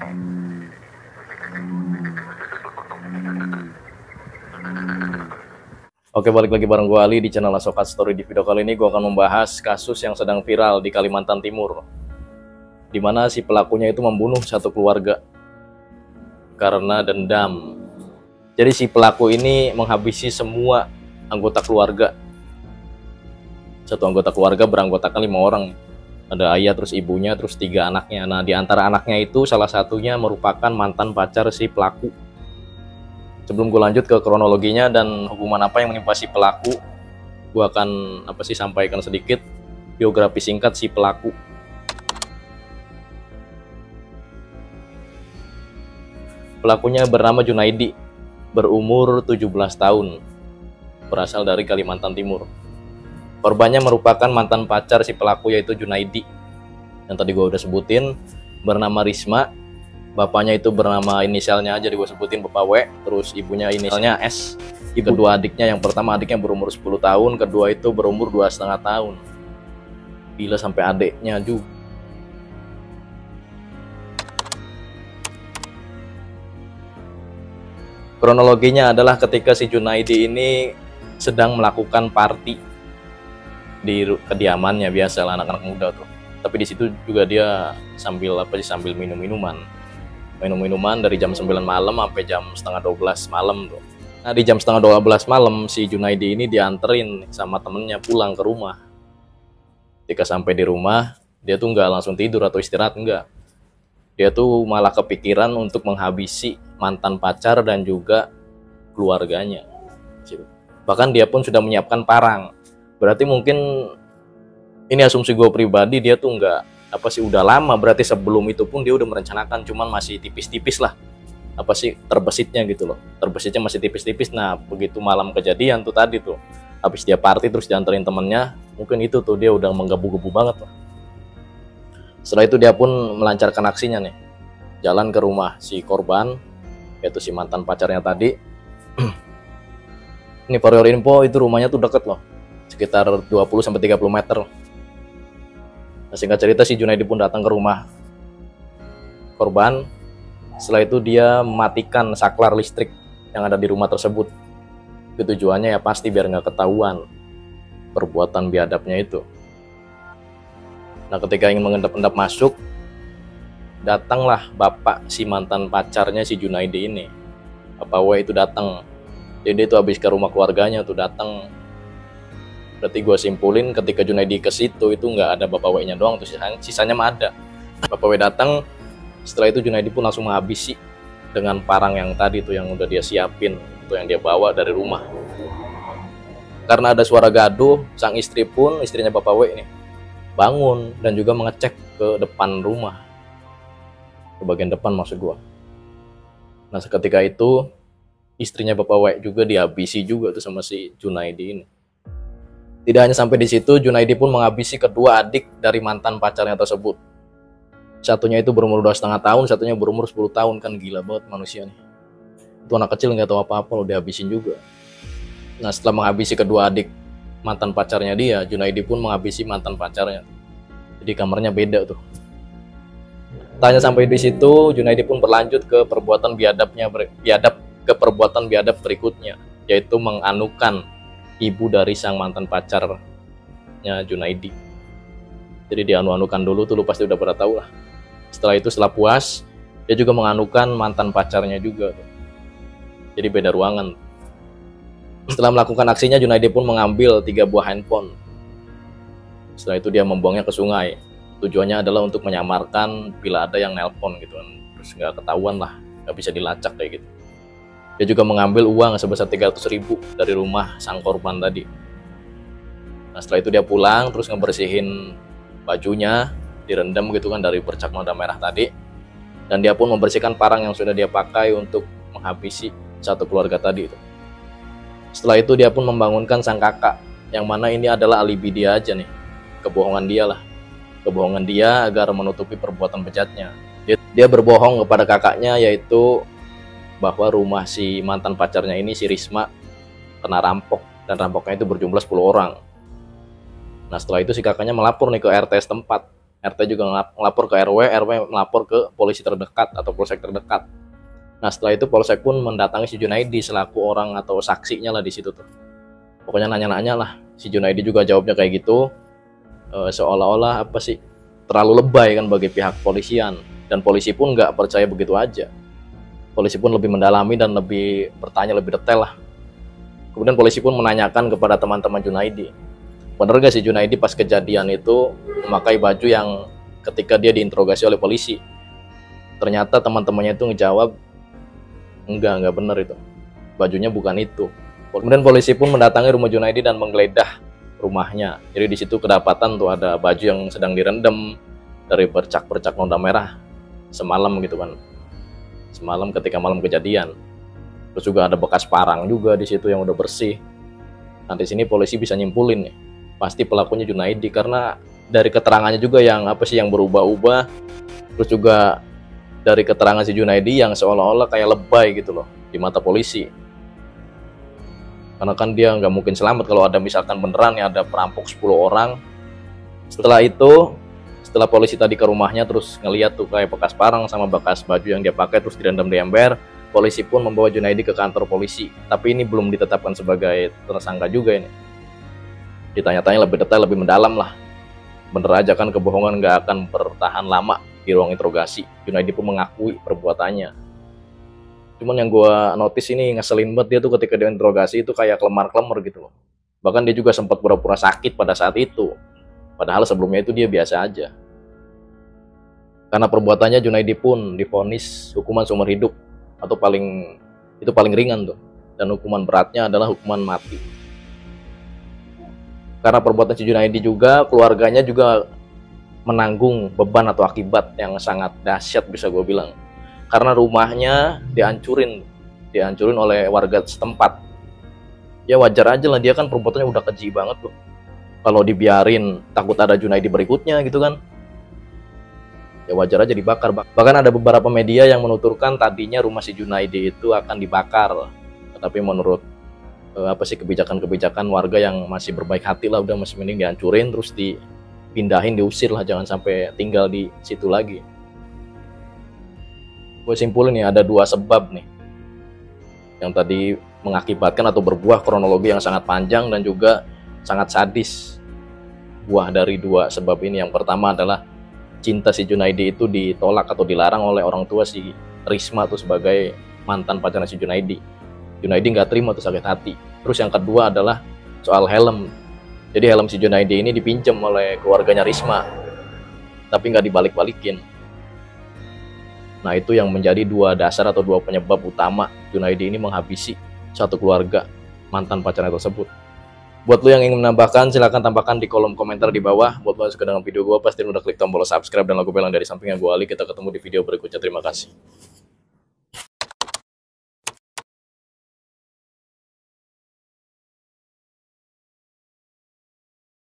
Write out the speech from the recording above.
Oke, balik lagi bareng gue Ali di channel Asokat Story. Di video kali ini gue akan membahas kasus yang sedang viral di Kalimantan Timur, di mana si pelakunya itu membunuh satu keluarga karena dendam. Jadi si pelaku ini menghabisi semua anggota keluarga. Satu anggota keluarga beranggotakan 5 orang. Ada ayah, terus ibunya, terus 3 anaknya. Nah, di antara anaknya itu salah satunya merupakan mantan pacar si pelaku. Sebelum gue lanjut ke kronologinya dan hukuman apa yang menimpa si pelaku, gue akan sampaikan sedikit biografi singkat si pelaku. Pelakunya bernama Junaidi, berumur 17 tahun, berasal dari Kalimantan Timur. Korbannya merupakan mantan pacar si pelaku, yaitu Junaidi, yang tadi gue udah sebutin, bernama Risma. Bapaknya itu bernama, inisialnya aja gue sebutin, Bapak W, terus ibunya inisialnya S. Kedua adiknya, yang pertama adiknya berumur 10 tahun, kedua itu berumur 2,5 tahun. Gila, sampai adiknya juga. Kronologinya adalah ketika si Junaidi ini sedang melakukan party di kediamannya, biasa lah anak-anak muda tuh. Tapi di situ juga dia sambil minum-minuman dari jam 9 malam sampai jam setengah 12 malam tuh. Nah, di jam setengah 12 malam si Junaidi ini dianterin sama temennya pulang ke rumah. Ketika sampai di rumah, dia tuh nggak langsung tidur atau istirahat, enggak. Dia tuh malah kepikiran untuk menghabisi mantan pacar dan juga keluarganya. Bahkan dia pun sudah menyiapkan parang. Berarti mungkin, ini asumsi gue pribadi, dia tuh udah lama, berarti sebelum itu pun dia udah merencanakan, cuman masih tipis-tipis lah terbesitnya gitu loh, terbesitnya masih tipis-tipis. Nah, begitu malam kejadian tuh tadi tuh, habis dia party terus dianterin temennya, mungkin itu tuh dia udah menggebu-gebu banget loh. Setelah itu dia pun melancarkan aksinya nih, jalan ke rumah si korban, yaitu si mantan pacarnya tadi. Ini for your info, itu rumahnya tuh deket loh, sekitar 20-30 meter. Nah, singkat cerita, si Junaidi pun datang ke rumah korban. Setelah itu dia mematikan saklar listrik yang ada di rumah tersebut. Tujuannya ya pasti biar nggak ketahuan perbuatan biadabnya itu. Nah, ketika ingin mengendap-endap masuk, datanglah bapak si mantan pacarnya si Junaidi ini. Bapak W itu datang. Jadi itu habis ke rumah keluarganya tuh datang. Berarti gue simpulin ketika Junaidi ke situ itu nggak ada Bapak W-nya doang, tuh sisanya mah ada. Bapak W datang, setelah itu Junaidi pun langsung menghabisi dengan parang yang tadi tuh yang udah dia siapin, itu yang dia bawa dari rumah. Karena ada suara gaduh, sang istrinya Bapak W ini bangun dan juga mengecek ke depan rumah, ke bagian depan maksud gue. Nah, seketika itu istrinya Bapak W juga dihabisi juga tuh sama si Junaidi ini. Tidak hanya sampai di situ, Junaidi pun menghabisi kedua adik dari mantan pacarnya tersebut. Satunya itu berumur 2,5 tahun, satunya berumur 10 tahun. Kan gila banget manusia nih. Itu anak kecil nggak tahu apa-apa loh, dihabisin juga. Nah, setelah menghabisi kedua adik mantan pacarnya dia, Junaidi pun menghabisi mantan pacarnya. Jadi kamarnya beda tuh. Tak hanya sampai di situ, Junaidi pun berlanjut ke perbuatan biadab berikutnya, yaitu menganukan ibu dari sang mantan pacarnya Junaidi. Jadi dianu-anukan dulu tuh, lu pasti udah pada tahu lah. Setelah itu, setelah puas, dia juga menganukan mantan pacarnya juga tuh. Jadi beda ruangan. Setelah melakukan aksinya, Junaidi pun mengambil 3 buah handphone. Setelah itu dia membuangnya ke sungai. Tujuannya adalah untuk menyamarkan bila ada yang nelpon gitu kan, terus nggak ketahuan lah, nggak bisa dilacak kayak gitu. Dia juga mengambil uang sebesar 300.000 dari rumah sang korban tadi. Nah, setelah itu dia pulang, terus ngebersihin bajunya, direndam gitu kan dari bercak noda merah tadi. Dan dia pun membersihkan parang yang sudah dia pakai untuk menghabisi satu keluarga tadi itu. Setelah itu dia pun membangunkan sang kakak, yang mana ini adalah alibi dia aja nih, kebohongan dia agar menutupi perbuatan bejatnya. Dia berbohong kepada kakaknya, yaitu bahwa rumah si mantan pacarnya ini, si Risma, kena rampok, dan rampoknya itu berjumlah 10 orang. Nah, setelah itu si kakaknya melapor nih ke RT setempat. RT juga ngelapor ke RW, RW melapor ke polisi terdekat atau polsek terdekat. Nah setelah itu polsek pun mendatangi si Junaidi selaku orang atau saksinya lah di situ tuh. Pokoknya nanya-nanya lah. Si Junaidi juga jawabnya kayak gitu, seolah-olah apa sih, terlalu lebay kan bagi pihak polisian. Dan polisi pun nggak percaya begitu aja. Polisi pun lebih mendalami dan lebih bertanya lebih detail lah. Kemudian polisi pun menanyakan kepada teman-teman Junaidi, bener gak si Junaidi pas kejadian itu memakai baju yang ketika dia diinterogasi oleh polisi. Ternyata teman-temannya itu ngejawab, enggak bener itu, bajunya bukan itu. Kemudian polisi pun mendatangi rumah Junaidi dan menggeledah rumahnya. Jadi di situ kedapatan tuh ada baju yang sedang direndam dari bercak-bercak noda merah semalam gitu kan, semalam ketika malam kejadian. Terus juga ada bekas parang juga di situ yang udah bersih. Nah di sini polisi bisa nyimpulin nih, pasti pelakunya Junaidi karena dari keterangannya juga yang apa sih yang berubah-ubah. Terus juga dari keterangan si Junaidi yang seolah-olah kayak lebay gitu loh di mata polisi. Karena kan dia nggak mungkin selamat kalau ada misalkan beneran ya ada perampok 10 orang. Setelah itu, setelah polisi tadi ke rumahnya terus ngeliat tuh kayak bekas parang sama bekas baju yang dia pakai terus direndam di ember, polisi pun membawa Junaidi ke kantor polisi. Tapi ini belum ditetapkan sebagai tersangka juga ini. Ditanya-tanya lebih detail, lebih mendalam lah. Bener aja kan kebohongan nggak akan bertahan lama di ruang interogasi. Junaidi pun mengakui perbuatannya. Cuman yang gue notice ini ngeselin banget dia tuh ketika dia interogasi itu kayak kelemar-kelemar gitu loh. Bahkan dia juga sempat pura-pura sakit pada saat itu. Padahal sebelumnya itu dia biasa aja. Karena perbuatannya Junaidi pun divonis hukuman seumur hidup atau paling ringan tuh. Dan hukuman beratnya adalah hukuman mati. Karena perbuatan si Junaidi juga keluarganya juga menanggung beban atau akibat yang sangat dahsyat bisa gue bilang. Karena rumahnya dihancurin oleh warga setempat. Ya wajar aja lah, dia kan perbuatannya udah keji banget loh. Kalau dibiarin takut ada Junaidi berikutnya gitu kan. Ya wajar aja dibakar. Bahkan ada beberapa media yang menuturkan tadinya rumah si Junaidi itu akan dibakar. Tapi menurut kebijakan-kebijakan warga yang masih berbaik hati lah, udah masih mending dihancurin terus dipindahin, diusir lah, jangan sampai tinggal di situ lagi. Gue simpulin nih ada dua sebab nih yang tadi mengakibatkan atau berbuah kronologi yang sangat panjang dan juga sangat sadis. Buah dari dua sebab ini, yang pertama adalah cinta si Junaidi itu ditolak atau dilarang oleh orang tua si Risma tuh sebagai mantan pacarnya si Junaidi. Junaidi nggak terima tuh, sakit hati. Terus yang kedua adalah soal helm. Jadi helm si Junaidi ini dipinjam oleh keluarganya Risma, tapi nggak dibalik-balikin. Nah itu yang menjadi dua dasar atau dua penyebab utama Junaidi ini menghabisi satu keluarga mantan pacarnya tersebut. Buat lo yang ingin menambahkan, silahkan tambahkan di kolom komentar di bawah. Buat lo yang suka dengan video gue, pasti udah klik tombol subscribe dan logo bel yang dari sampingnya gue Ali. Kita ketemu di video berikutnya. Terima kasih.